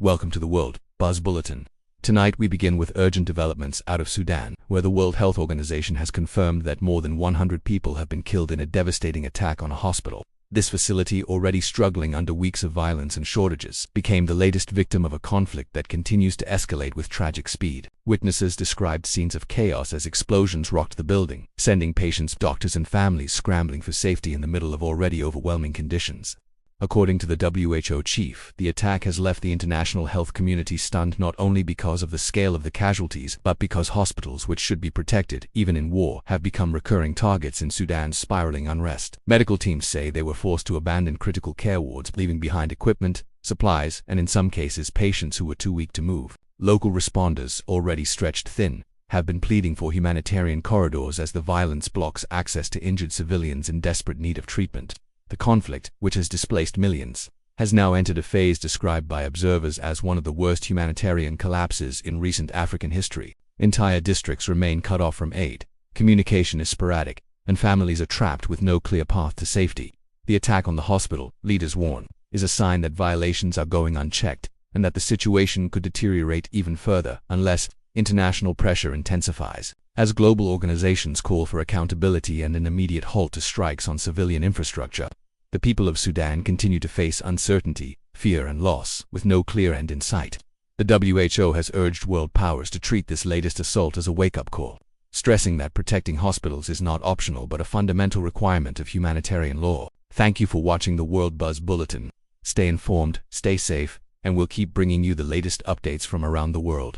Welcome to the World Buzz Bulletin. Tonight we begin with urgent developments out of Sudan, where the World Health Organization has confirmed that more than 100 people have been killed in a devastating attack on a hospital. This facility, already struggling under weeks of violence and shortages, became the latest victim of a conflict that continues to escalate with tragic speed. Witnesses described scenes of chaos as explosions rocked the building, sending patients, doctors, and families scrambling for safety in the middle of already overwhelming conditions. According to the WHO chief, the attack has left the international health community stunned not only because of the scale of the casualties, but because hospitals, which should be protected, even in war, have become recurring targets in Sudan's spiraling unrest. Medical teams say they were forced to abandon critical care wards, leaving behind equipment, supplies, and in some cases patients who were too weak to move. Local responders, already stretched thin, have been pleading for humanitarian corridors as the violence blocks access to injured civilians in desperate need of treatment. The conflict, which has displaced millions, has now entered a phase described by observers as one of the worst humanitarian collapses in recent African history. Entire districts remain cut off from aid, communication is sporadic, and families are trapped with no clear path to safety. The attack on the hospital, leaders warn, is a sign that violations are going unchecked and that the situation could deteriorate even further unless international pressure intensifies. As global organizations call for accountability and an immediate halt to strikes on civilian infrastructure, the people of Sudan continue to face uncertainty, fear, and loss, with no clear end in sight. The WHO has urged world powers to treat this latest assault as a wake-up call, stressing that protecting hospitals is not optional but a fundamental requirement of humanitarian law. Thank you for watching the World Buzz Bulletin. Stay informed, stay safe, and we'll keep bringing you the latest updates from around the world.